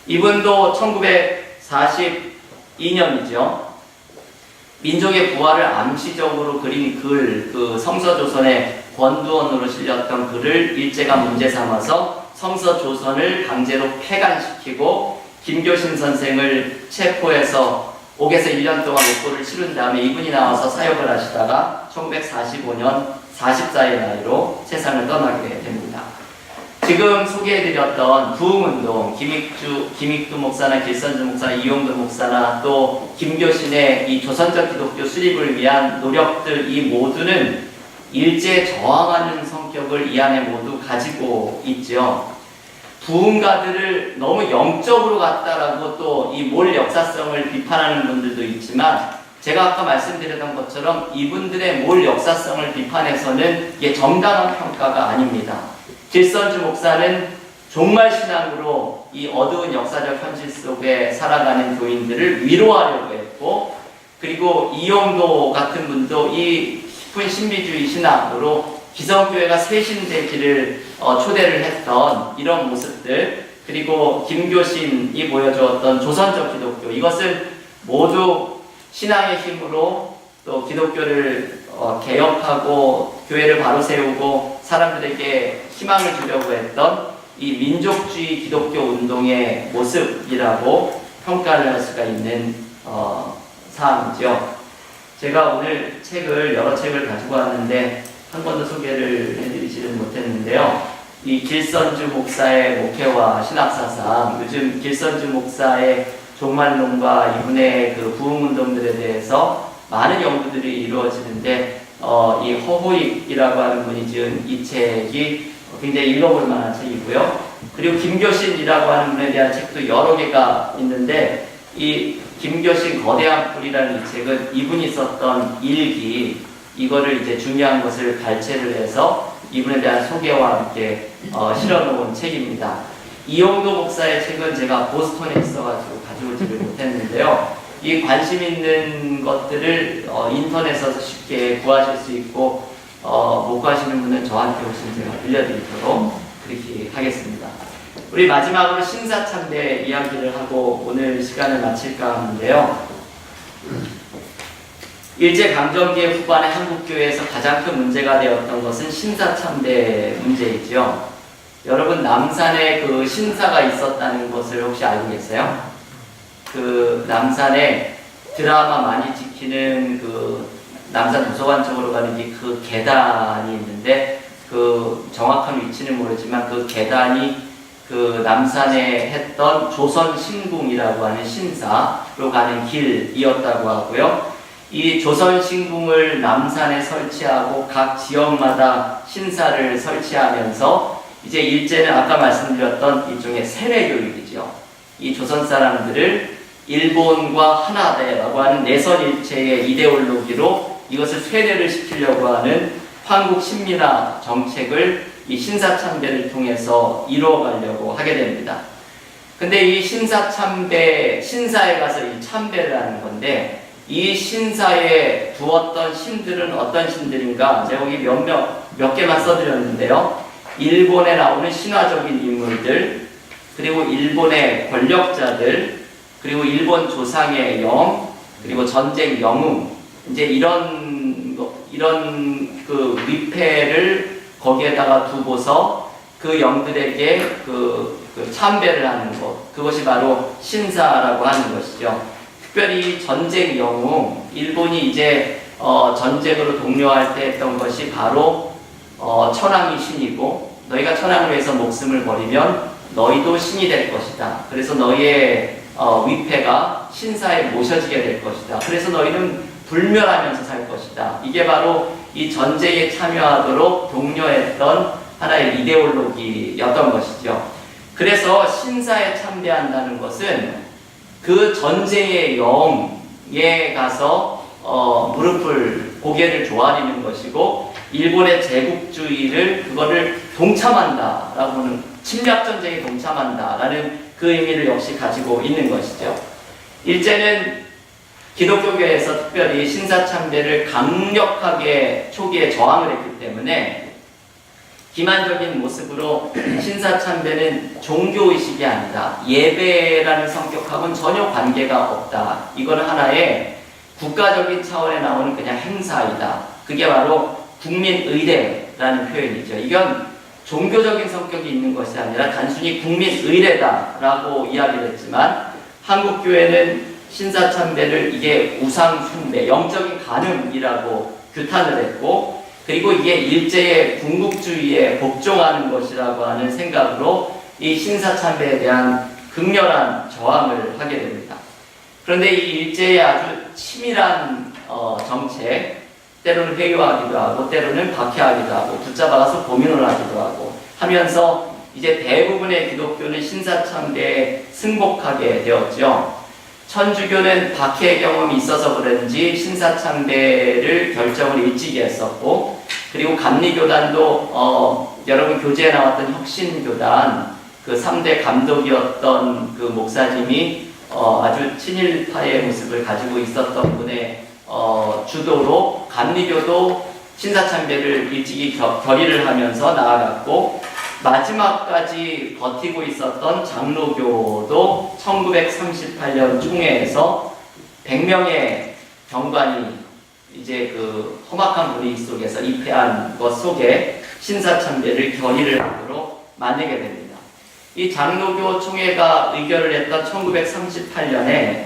Speaker 1: 이분도 1942년이죠. 민족의 부활을 암시적으로 그린 글, 그 성서조선의 권두원으로 실렸던 글을 일제가 문제 삼아서 성서조선을 강제로 폐간시키고 김교신 선생을 체포해서 옥에서 1년 동안 옥고를 치른 다음에 이분이 나와서 사역을 하시다가 1945년 44의 나이로 세상을 떠나게 됩니다. 지금 소개해드렸던 부흥운동, 김익두 목사나 길선주 목사나 이용도 목사나 또 김교신의 이 조선적 기독교 수립을 위한 노력들, 이 모두는 일제에 저항하는 성격을 이 안에 모두 가지고 있죠. 부흥가들을 너무 영적으로 갔다라고 또 이 몰 역사성을 비판하는 분들도 있지만, 제가 아까 말씀드렸던 것처럼 이분들의 몰 역사성을 비판해서는 이게 정당한 평가가 아닙니다. 길선주 목사는 종말 신앙으로 이 어두운 역사적 현실 속에 살아가는 교인들을 위로하려고 했고, 그리고 이용도 같은 분도 이 깊은 신비주의 신앙으로 기성교회가 쇄신되기를 초대를 했던 이런 모습들, 그리고 김교신이 보여주었던 조선적 기독교, 이것은 모두 신앙의 힘으로 또 기독교를 개혁하고 교회를 바로 세우고 사람들에게 희망을 주려고 했던 이 민족주의 기독교 운동의 모습이라고 평가를 할 수가 있는 사항이죠. 제가 오늘 여러 책을 가지고 왔는데 한 번도 소개를 해드리지는 못했는데요. 이 길선주 목사의 목회와 신학사상, 요즘 길선주 목사의 종말론과 이분의 그 부흥운동들에 대해서 많은 연구들이 이루어지는데 이 허호익이라고 하는 분이 지은 이 책이 굉장히 읽어볼 만한 책이고요. 그리고 김교신이라고 하는 분에 대한 책도 여러 개가 있는데 이 김교신 거대한 풀이라는 이 책은 이분이 썼던 일기, 이거를 이제 중요한 것을 발췌를 해서 이분에 대한 소개와 함께 실어놓은 책입니다. 이용도 목사의 책은 제가 보스턴에 있어가지고 가져오지를 못했는데요. 이 관심 있는 것들을 인터넷에서 쉽게 구하실 수 있고 못 구하시는 분은 저한테 오시면 제가 빌려드리도록 그렇게 하겠습니다. 우리 마지막으로 신사참배 이야기를 하고 오늘 시간을 마칠까 하는데요. 일제강점기의 후반에 한국교회에서 가장 큰 문제가 되었던 것은 신사참배 문제이죠. 여러분, 남산에 그 신사가 있었다는 것을 혹시 알고 계세요? 그 남산에 드라마 많이 찍히는 그 남산 도서관 쪽으로 가는 그 계단이 있는데, 그 정확한 위치는 모르지만 그 계단이 그 남산에 했던 조선 신궁이라고 하는 신사로 가는 길이었다고 하고요. 이 조선 신궁을 남산에 설치하고 각 지역마다 신사를 설치하면서 이제 일제는 아까 말씀드렸던 일종의 세뇌교육이죠. 이 조선 사람들을 일본과 하나되라고 하는 내선일체의 이데올로기로 이것을 세뇌를 시키려고 하는 한국 신민화 정책을 이 신사참배를 통해서 이루어가려고 하게 됩니다. 근데 이 신사참배, 신사에 가서 이 참배를 하는 건데, 이 신사에 두었던 신들은 어떤 신들인가? 제가 여기 몇 개만 써드렸는데요. 일본에 나오는 신화적인 인물들, 그리고 일본의 권력자들, 그리고 일본 조상의 영, 그리고 전쟁 영웅, 이제 이런 그 위패를 거기에다가 두고서 그 영들에게 그 참배를 하는 것, 그것이 바로 신사라고 하는 것이죠. 특별히 전쟁 영웅, 일본이 이제 전쟁으로 독려할 때 했던 것이 바로 천황이 신이고, 너희가 천황을 위해서 목숨을 버리면 너희도 신이 될 것이다. 그래서 너희의 위패가 신사에 모셔지게 될 것이다. 그래서 너희는 불멸하면서 살 것이다. 이게 바로 이 전쟁에 참여하도록 독려했던 하나의 이데올로기였던 것이죠. 그래서 신사에 참배한다는 것은 그 전쟁의 영에 가서 고개를 조아리는 것이고, 일본의 제국주의를 그거를 동참한다라고는, 침략전쟁에 동참한다라는 그 의미를 역시 가지고 있는 것이죠. 일제는 기독교계에서 특별히 신사참배를 강력하게 초기에 저항을 했기 때문에 기만적인 모습으로 신사참배는 종교의식이 아니다, 예배라는 성격하고는 전혀 관계가 없다, 이거는 하나의 국가적인 차원에 나오는 그냥 행사이다, 그게 바로 국민의례라는 표현이죠. 이건 종교적인 성격이 있는 것이 아니라 단순히 국민의례다라고 이야기를 했지만, 한국교회는 신사참배를 이게 우상숭배, 영적인 간음이라고 규탄을 했고, 그리고 이게 일제의 군국주의에 복종하는 것이라고 하는 생각으로 이 신사참배에 대한 극렬한 저항을 하게 됩니다. 그런데 이 일제의 아주 치밀한 정책, 때로는 회유하기도 하고 때로는 박해하기도 하고 붙잡아서 고민을 하기도 하고 하면서 이제 대부분의 기독교는 신사참배에 승복하게 되었죠. 천주교는 박해 경험이 있어서 그런지 신사참배를 결정을 일찍이 했었고, 그리고 감리교단도 여러분 교재에 나왔던 혁신교단 그 3대 감독이었던 그 목사님이 아주 친일파의 모습을 가지고 있었던 분의 주도로 감리교도 신사참배를 일찍이 결의를 하면서 나아갔고, 마지막까지 버티고 있었던 장로교도 1938년 총회에서 100명의 경관이 이제 그 험악한 분위기 속에서 입회한 것 속에 신사참배를 결의를 하도록 만들게 됩니다. 이 장로교 총회가 의결을 했던 1938년에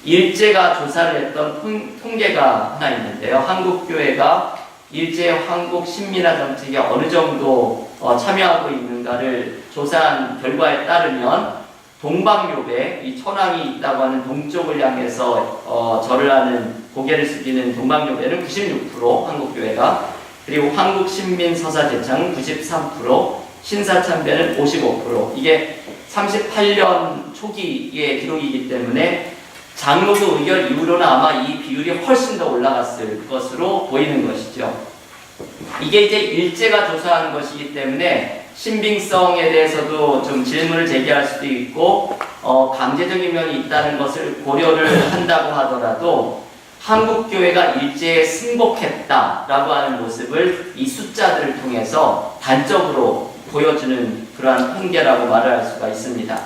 Speaker 1: 일제가 조사를 했던 통계가 하나 있는데요. 한국교회가 일제 한국 신민화 정책에 어느 정도 참여하고 있는가를 조사한 결과에 따르면 동방요배, 이 천황이 있다고 하는 동쪽을 향해서 절을 하는 고개를 숙이는 동방요배는 96%, 한국교회가, 그리고 한국신민서사제창은 93%, 신사참배는 55%. 이게 38년 초기의 기록이기 때문에 장로교 의결 이후로는 아마 이 비율이 훨씬 더 올라갔을 것으로 보이는 것이죠. 이게 이제 일제가 조사한 것이기 때문에 신빙성에 대해서도 좀 질문을 제기할 수도 있고, 강제적인 면이 있다는 것을 고려를 한다고 하더라도 한국교회가 일제에 승복했다라고 하는 모습을 이 숫자들을 통해서 단적으로 보여주는 그러한 통계라고 말을 할 수가 있습니다.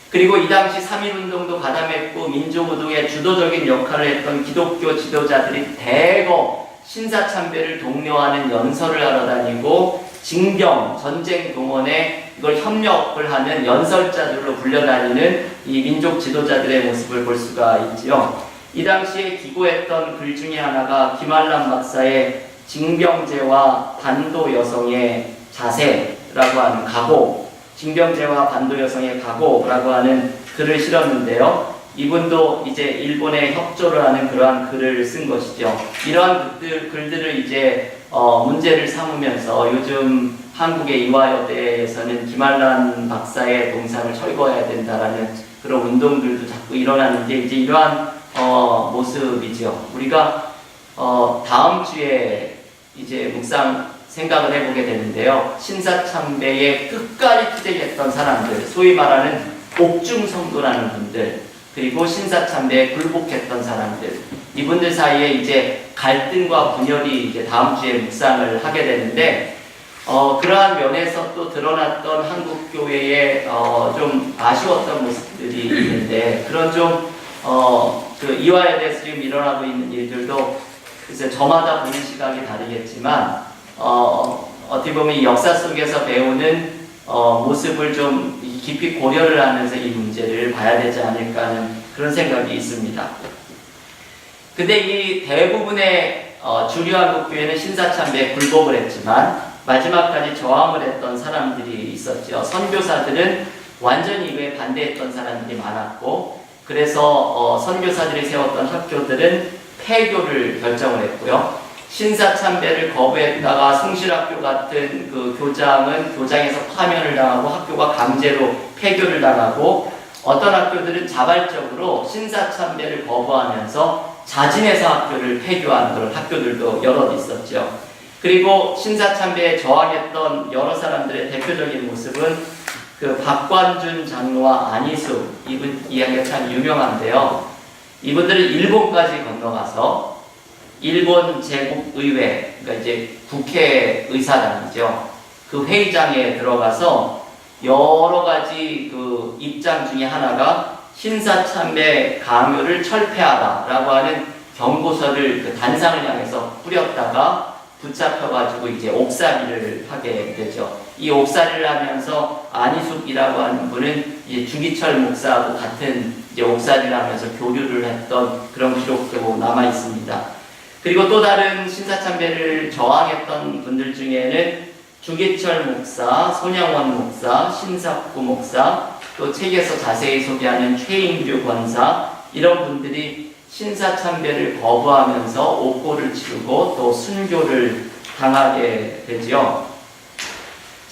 Speaker 1: 그리고 이 당시 3.1운동도 가담했고 민족운동의 주도적인 역할을 했던 기독교 지도자들이 대거 신사참배를 독려하는 연설을 하러 다니고, 징병, 전쟁 동원에 이걸 협력을 하는 연설자들로 불려다니는 이 민족 지도자들의 모습을 볼 수가 있지요. 이 당시에 기고했던 글 중에 하나가 김한람 박사의 징병제와 반도 여성의 자세라고 하는 각오, 징병제와 반도 여성의 각오라고 하는 글을 실었는데요. 이분도 이제 일본에 협조를 하는 그러한 글을 쓴 것이죠. 이러한 글들을 이제 문제를 삼으면서 요즘 한국의 이화여대에서는 김한란 박사의 동상을 철거해야 된다라는 그런 운동들도 자꾸 일어나는데, 이제 이러한 모습이죠. 우리가 다음 주에 이제 묵상 생각을 해보게 되는데요. 신사참배에 끝까지 투쟁했던 사람들, 소위 말하는 옥중성도라는 분들, 그리고 신사참배에 굴복했던 사람들, 이분들 사이에 이제 갈등과 분열이 이제 다음 주에 묵상을 하게 되는데, 그러한 면에서 또 드러났던 한국교회의 좀 아쉬웠던 모습들이 있는데, 그런 좀 그 이화여대에서 지금 일어나고 있는 일들도 글쎄 저마다 보는 시각이 다르겠지만, 어떻게 보면 이 역사 속에서 배우는 모습을 좀 깊이 고려를 하면서 이 문제를 봐야 되지 않을까 하는 그런 생각이 있습니다. 근데 이 대부분의 주류 한국교회는 신사참배에 굴복을 했지만 마지막까지 저항을 했던 사람들이 있었죠. 선교사들은 완전히 이거에 반대했던 사람들이 많았고, 그래서 선교사들이 세웠던 학교들은 폐교를 결정을 했고요. 신사참배를 거부했다가 숭실학교 같은 그 교장에서 파면을 당하고 학교가 강제로 폐교를 당하고, 어떤 학교들은 자발적으로 신사참배를 거부하면서 자진해서 학교를 폐교한 그런 학교들도 여럿 있었죠. 그리고 신사참배에 저항했던 여러 사람들의 대표적인 모습은 그 박관준 장로와 안희숙, 이분 이야기가 참 유명한데요. 이분들은 일본까지 건너가서 일본 제국의회, 그러니까 이제 국회의사당이죠. 그 회의장에 들어가서 여러 가지 그 입장 중에 하나가 신사참배 강요를 철폐하라라고 하는 경고서를 그 단상을 향해서 뿌렸다가 붙잡혀가지고 이제 옥살이를 하게 되죠. 이 옥살이를 하면서 안희숙이라고 하는 분은 이제 주기철 목사하고 같은 이제 옥살이를 하면서 교류를 했던 그런 기록도 남아 있습니다. 그리고 또 다른 신사참배를 저항했던 분들 중에는 주기철 목사, 손양원 목사, 신석구 목사, 또 책에서 자세히 소개하는 최인규 권사, 이런 분들이 신사참배를 거부하면서 옥고를 치르고 또 순교를 당하게 되죠.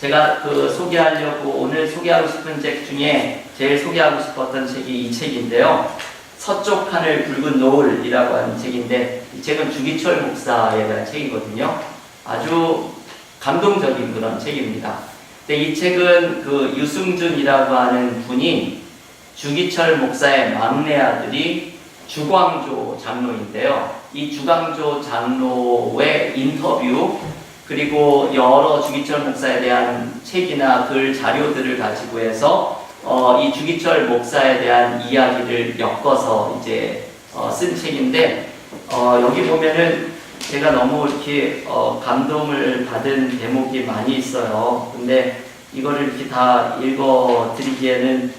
Speaker 1: 제가 오늘 소개하고 싶은 책 중에 제일 소개하고 싶었던 책이 이 책인데요. 서쪽 하늘 붉은 노을이라고 하는 책인데, 이 책은 주기철 목사에 대한 책이거든요. 아주 감동적인 그런 책입니다. 근데 이 책은 그 유승준이라고 하는 분이 주기철 목사의 막내 아들이 주광조 장로인데요. 이 주광조 장로의 인터뷰 그리고 여러 주기철 목사에 대한 책이나 글 자료들을 가지고 해서 이 주기철 목사에 대한 이야기를 엮어서 이제 쓴 책인데 여기 보면은 제가 너무 이렇게 감동을 받은 대목이 많이 있어요. 근데 이거를 이렇게 다 읽어 드리기에는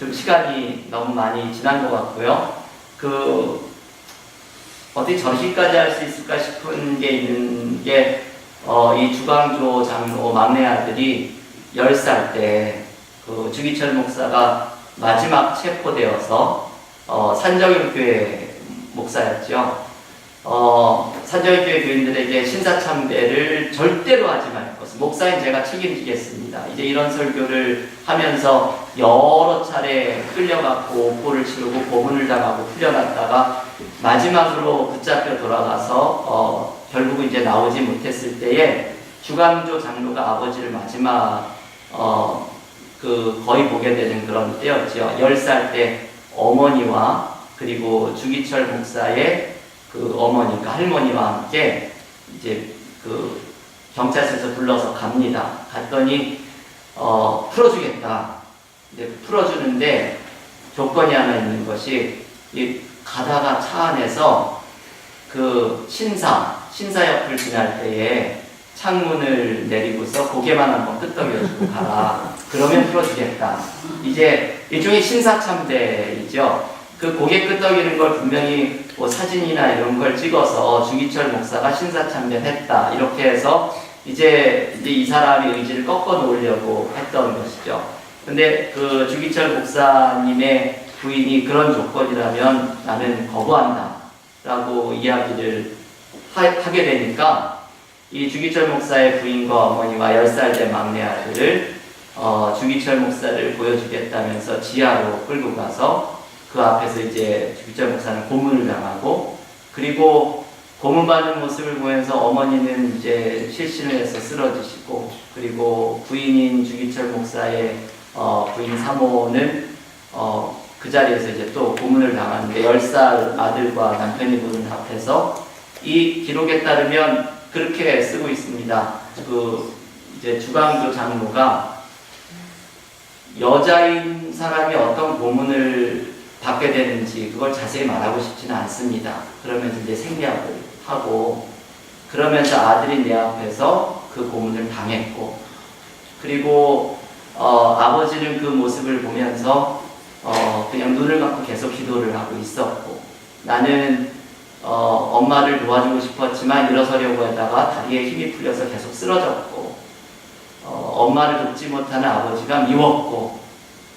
Speaker 1: 좀 시간이 너무 많이 지난 것 같고요. 어떻게 저렇게까지 할 수 있을까 싶은 게 있는 게, 이 주광조 장로 막내 아들이 10살 때, 주기철 목사가 마지막 체포되어서, 산정일교회 목사였죠. 산정일교회 교인들에게 신사참배를 절대로 하지 말 것을, 목사인 제가 책임지겠습니다. 이제 이런 설교를 하면서 여러 차례 끌려갔고, 옥보를 치르고, 고문을 당하고, 풀려났다가, 마지막으로 붙잡혀 돌아가서 결국은 이제 나오지 못했을 때에 주광조 장로가 아버지를 마지막 거의 보게 되는 그런 때였죠. 10살 때 어머니와 그리고 주기철 목사의 어머니, 그러니까 할머니와 함께 이제 경찰서에서 불러서 갑니다. 갔더니 풀어주겠다. 이제 풀어주는데 조건이 하나 있는 것이 가다가 차 안에서 신사 옆을 지날 때에 창문을 내리고서 고개만 한번 끄덕여주고 가라. 그러면 풀어주겠다. 이제 일종의 신사참배이죠. 고개 끄덕이는 걸 분명히 사진이나 이런 걸 찍어서 주기철 목사가 신사참배했다. 이렇게 해서 이제 이 사람의 의지를 꺾어 놓으려고 했던 것이죠. 근데 주기철 목사님의 부인이 그런 조건이라면 나는 거부한다 라고 이야기를 하게 되니까 이 주기철 목사의 부인과 어머니와 10살 된 막내 아들을 주기철 목사를 보여주겠다면서 지하로 끌고 가서 그 앞에서 이제 주기철 목사는 고문을 당하고, 그리고 고문받는 모습을 보면서 어머니는 이제 실신을 해서 쓰러지시고, 그리고 부인인 주기철 목사의 부인 사모는 그 자리에서 이제 또 고문을 당하는데 10살 아들과 남편이 보는 앞에서 이 기록에 따르면 그렇게 쓰고 있습니다. 이제 주광조 장로가 여자인 사람이 어떤 고문을 받게 되는지 그걸 자세히 말하고 싶지는 않습니다. 그러면서 이제 생략을 하고, 그러면서 아들이 내 앞에서 그 고문을 당했고, 그리고 아버지는 그 모습을 보면서 그냥 눈을 감고 계속 기도를 하고 있었고, 나는 엄마를 도와주고 싶었지만 일어서려고 하다가 다리에 힘이 풀려서 계속 쓰러졌고, 엄마를 돕지 못하는 아버지가 미웠고,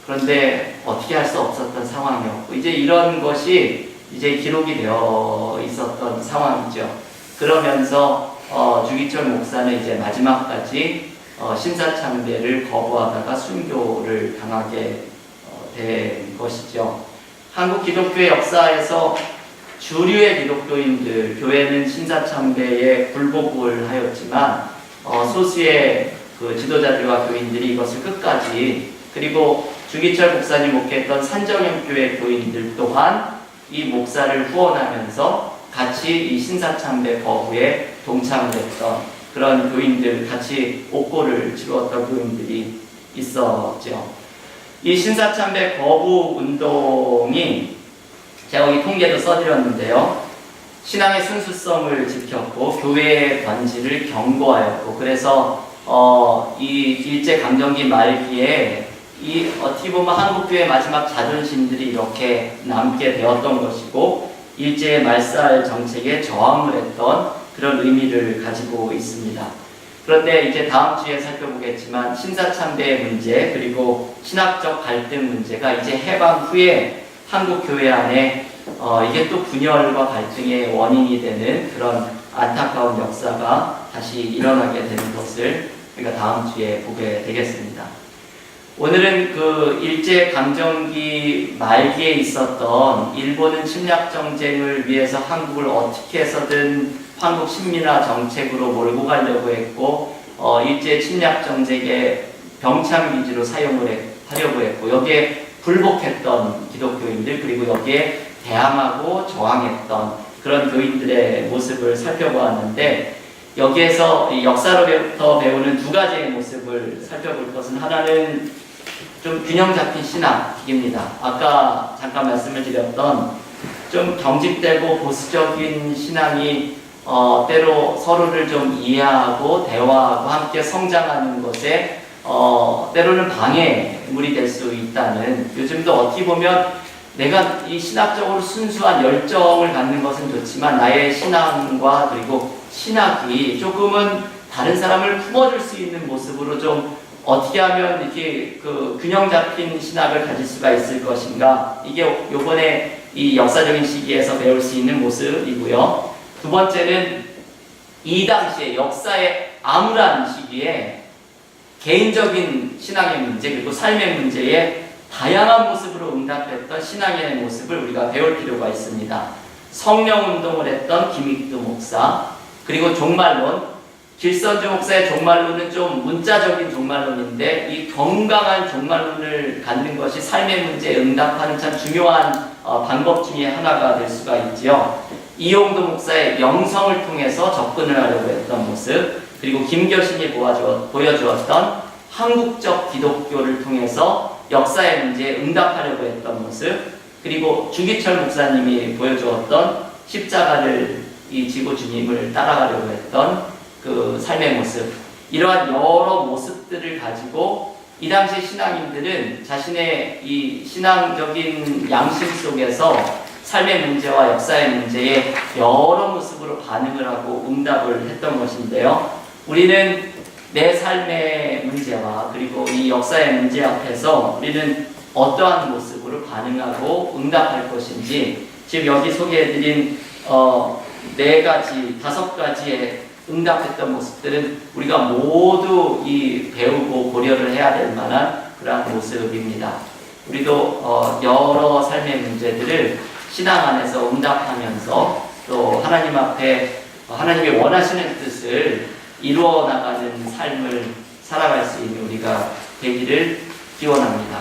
Speaker 1: 그런데 어떻게 할 수 없었던 상황이었고, 이제 이런 것이 이제 기록이 되어 있었던 상황이죠. 그러면서 주기철 목사는 이제 마지막까지 신사참배를 거부하다가 순교를 당하게 된 것이죠. 한국 기독교의 역사에서 주류의 기독교인들, 교회는 신사참배에 굴복을 하였지만 소수의 지도자들과 교인들이 이것을 끝까지, 그리고 주기철 목사님 목회했던 산정형교회 교인들 또한 이 목사를 후원하면서 같이 이 신사참배 거부에 동참했던 그런 교인들, 같이 옥고를 치루었던 교인들이 있었죠. 이 신사참배 거부 운동이 제가 여기 통계도 써드렸는데요. 신앙의 순수성을 지켰고 교회의 번지를 경고하였고, 그래서 이 일제강점기 말기에 어떻게 보면 한국교회의 마지막 자존심들이 이렇게 남게 되었던 것이고, 일제의 말살 정책에 저항을 했던 그런 의미를 가지고 있습니다. 그런데 이제 다음 주에 살펴보겠지만 신사참배의 문제, 그리고 신학적 갈등 문제가 이제 해방 후에 한국 교회 안에 이게 또 분열과 갈등의 원인이 되는 그런 안타까운 역사가 다시 일어나게 되는 것을 우리가 다음 주에 보게 되겠습니다. 오늘은 일제강점기 말기에 있었던 일본은 침략정쟁을 위해서 한국을 어떻게 해서든 한국 식민화 정책으로 몰고 가려고 했고, 일제 침략정책의 병창기지로 사용을 하려고 했고, 여기에 불복했던 기독교인들, 그리고 여기에 대항하고 저항했던 그런 교인들의 모습을 살펴보았는데, 여기에서 이 역사로부터 배우는 두 가지의 모습을 살펴볼 것은, 하나는 좀 균형 잡힌 신학입니다. 아까 잠깐 말씀을 드렸던 좀 경직되고 보수적인 신앙이 때로 서로를 좀 이해하고 대화하고 함께 성장하는 것에 때로는 방해물이 될 수 있다는, 요즘도 어떻게 보면 내가 이 신학적으로 순수한 열정을 갖는 것은 좋지만 나의 신앙과 그리고 신학이 조금은 다른 사람을 품어줄 수 있는 모습으로 좀 어떻게 하면 이렇게 그 균형 잡힌 신학을 가질 수가 있을 것인가, 이게 요번에 이 역사적인 시기에서 배울 수 있는 모습이고요. 두 번째는 이 당시에 역사의 암울한 시기에 개인적인 신앙의 문제 그리고 삶의 문제에 다양한 모습으로 응답했던 신앙의 모습을 우리가 배울 필요가 있습니다. 성령운동을 했던 김익두 목사, 그리고 종말론, 길선주 목사의 종말론은 좀 문자적인 종말론인데 이 건강한 종말론을 갖는 것이 삶의 문제에 응답하는 참 중요한 방법 중에 하나가 될 수가 있지요. 이용도 목사의 영성을 통해서 접근을 하려고 했던 모습, 그리고 김교신이 보여주었던 한국적 기독교를 통해서 역사의 문제에 응답하려고 했던 모습, 그리고 주기철 목사님이 보여주었던 십자가를 지고 주님을 따라가려고 했던 그 삶의 모습, 이러한 여러 모습들을 가지고 이 당시 신앙인들은 자신의 이 신앙적인 양심 속에서 삶의 문제와 역사의 문제에 여러 모습으로 반응을 하고 응답을 했던 것인데요. 우리는 내 삶의 문제와 그리고 이 역사의 문제 앞에서 우리는 어떠한 모습으로 반응하고 응답할 것인지, 지금 여기 소개해드린 네 가지, 다섯 가지의 응답했던 모습들은 우리가 모두 이 배우고 고려를 해야 될 만한 그러한 모습입니다. 우리도 여러 삶의 문제들을 신앙 안에서 응답하면서 또 하나님 앞에 하나님이 원하시는 뜻을 이루어 나가는 삶을 살아갈 수 있는 우리가 되기를 기원합니다.